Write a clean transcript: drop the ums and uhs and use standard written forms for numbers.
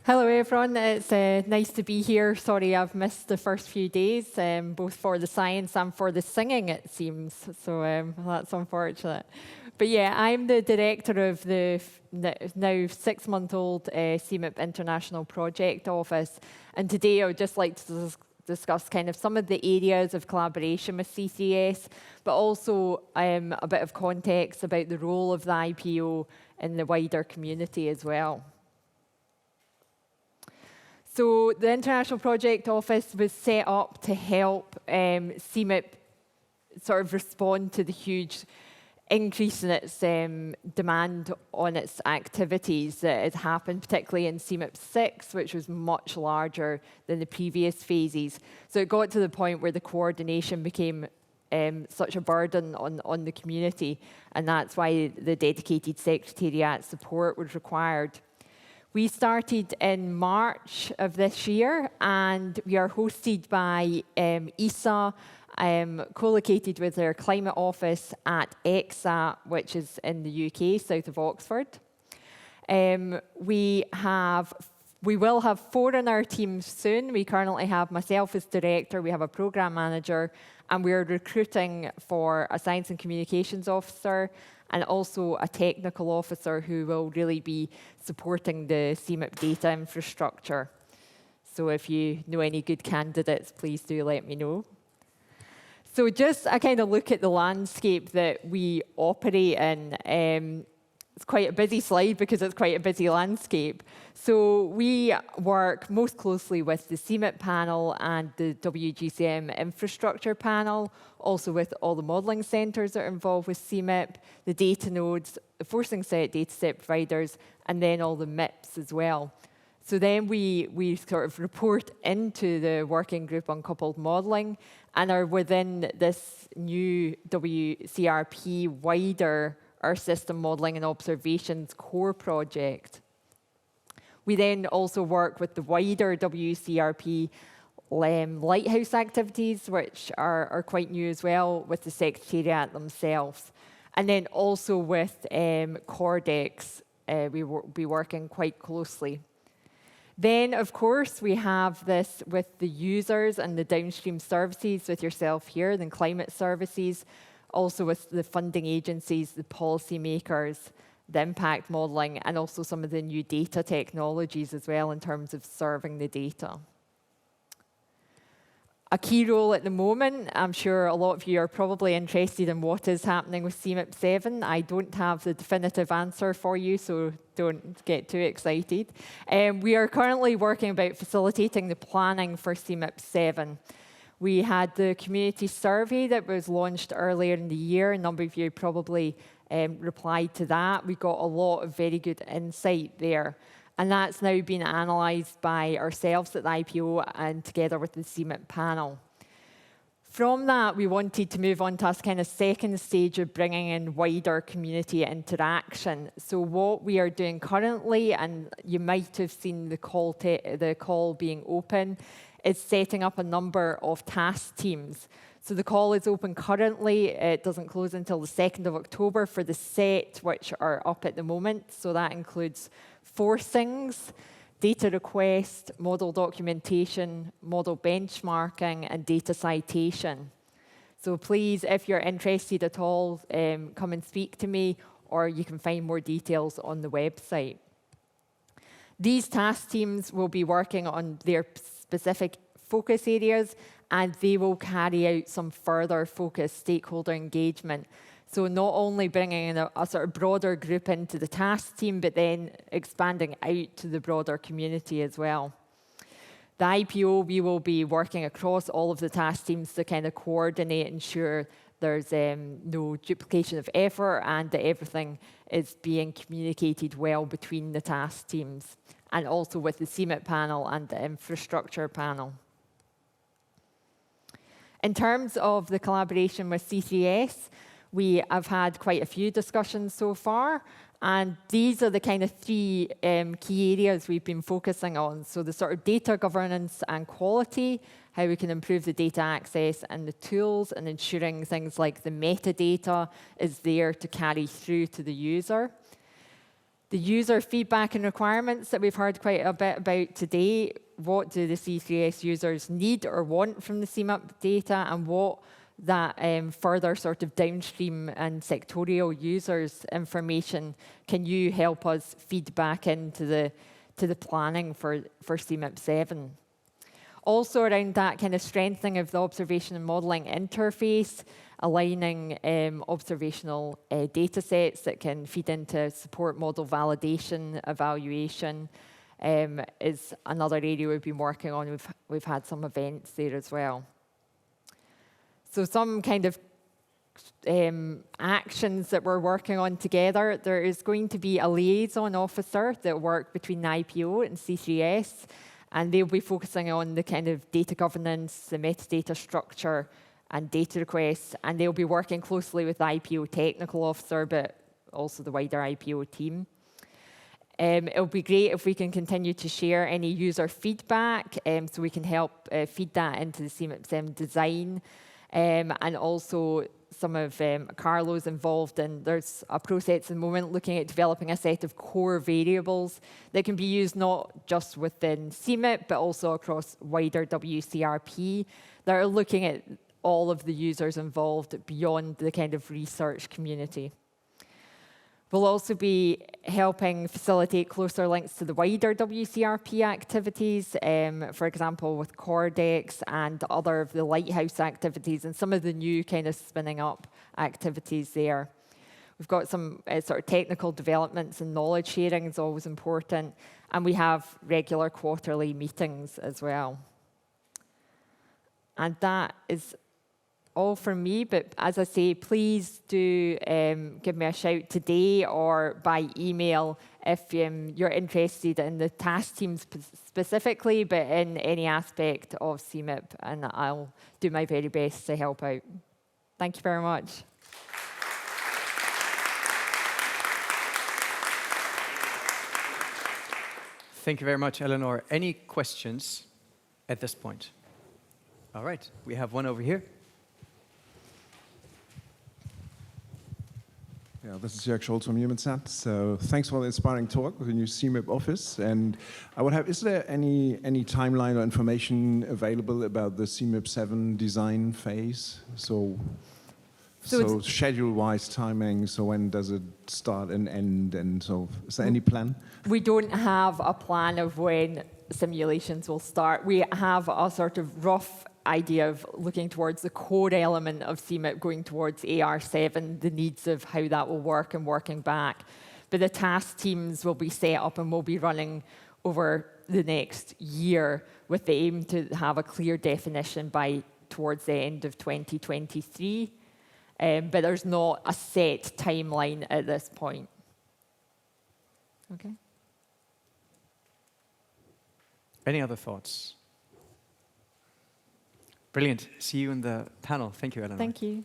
Hello everyone, it's nice to be here. Sorry I've missed the first few days, both for the science and for the singing it seems, so that's unfortunate. But yeah, I'm the director of the now 6-month-old CMIP International Project Office, and today I would just like to discuss kind of some of the areas of collaboration with C3S, but also a bit of context about the role of the IPO in the wider community as well. So the International Project Office was set up to help CMIP sort of respond to the huge increase in its demand on its activities that had happened, particularly in CMIP-6, which was much larger than the previous phases. So it got to the point where the coordination became such a burden on the community, and that's why the dedicated secretariat support was required. We started in March of this year, and we are hosted by ESA, co-located with their climate office at EXA, which is in the UK, south of Oxford. We will have 4 in our team soon. We currently have myself as director, we have a program manager, and we're recruiting for a science and communications officer, and also a technical officer who will really be supporting the CMIP data infrastructure. So if you know any good candidates, please do let me know. So just a kind of look at the landscape that we operate in. It's quite a busy slide because it's quite a busy landscape. So we work most closely with the CMIP panel and the WGCM infrastructure panel, also with all the modelling centres that are involved with CMIP, the data nodes, the forcing set dataset providers, and then all the MIPs as well. So then we sort of report into the working group on coupled modelling and are within this new WCRP wider Earth System Modelling and Observations core project. We then also work with the wider WCRP lighthouse activities, which are quite new as well, with the Secretariat themselves. And then also with Cordex, we will be working quite closely. Then, of course, we have this with the users and the downstream services with yourself here, then climate services, also with the funding agencies, the policymakers, the impact modelling, and also some of the new data technologies as well in terms of serving the data. A key role at the moment, I'm sure a lot of you are probably interested in what is happening with CMIP-7. I don't have the definitive answer for you, so don't get too excited. We are currently working about facilitating the planning for CMIP-7. We had the community survey that was launched earlier in the year. A number of you probably replied to that. We got a lot of very good insight there. And that's now been analysed by ourselves at the IPO and together with the CMIP panel. From that, we wanted to move on to a kind of second stage of bringing in wider community interaction. So what we are doing currently, and you might have seen the call being open, is setting up a number of task teams. So the call is open currently. It doesn't close until the 2nd of October for the set, which are up at the moment. So that includes forcings, data request, model documentation, model benchmarking, and data citation. So please, if you're interested at all, come and speak to me, or you can find more details on the website. These task teams will be working on their specific focus areas, and they will carry out some further focused stakeholder engagement. So not only bringing in a sort of broader group into the task team, but then expanding out to the broader community as well. The IPO, we will be working across all of the task teams to kind of coordinate, ensure there's no duplication of effort and that everything is being communicated well between the task teams, and also with the CMIP panel and the infrastructure panel. In terms of the collaboration with C3S, we have had quite a few discussions so far, and these are the kind of 3 key areas we've been focusing on. So the sort of data governance and quality, how we can improve the data access and the tools, and ensuring things like the metadata is there to carry through to the user. The user feedback and requirements that we've heard quite a bit about today. What do the C3S users need or want from the CMIP data, and what that further sort of downstream and sectorial users information can you help us feed back into the planning for CMIP-7? Also around that kind of strengthening of the observation and modelling interface, aligning observational data sets that can feed into support model validation, evaluation, is another area we've been working on. We've had some events there as well. So some kind of actions that we're working on together. There is going to be a liaison officer that will work between the IPO and C3S, and they'll be focusing on the kind of data governance, the metadata structure, and data requests, and they'll be working closely with the IPO technical officer, but also the wider IPO team. It'll be great if we can continue to share any user feedback, so we can help feed that into the CMIP-7 design, and also some of Carlo's involved in, there's a process at the moment looking at developing a set of core variables that can be used not just within CMIP, but also across wider WCRP, that are looking at all of the users involved beyond the kind of research community. We'll also be helping facilitate closer links to the wider WCRP activities, for example, with Cordex and other of the Lighthouse activities and some of the new kind of spinning up activities there. We've got some sort of technical developments, and knowledge sharing is always important, and we have regular quarterly meetings as well. And that is all from me, but as I say, please do give me a shout today or by email if you're interested in the task teams specifically, but in any aspect of CMIP, and I'll do my very best to help out. Thank you very much. Thank you very much, Eleanor. Any questions at this point? All right, we have one over here. Yeah, this is Jörg Scholz from HumanSat. So thanks for the inspiring talk with the new CMIP office. And I would have, is there any timeline or information available about the CMIP-7 design phase? So schedule-wise timing, so when does it start and end? And so is there any plan? We don't have a plan of when simulations will start. We have a sort of rough idea of looking towards the core element of CMIP going towards AR7, the needs of how that will work and working back. But the task teams will be set up and will be running over the next year with the aim to have a clear definition by towards the end of 2023. But there's not a set timeline at this point. Okay. Any other thoughts? Brilliant. See you in the panel. Thank you, Eleanor. Thank you.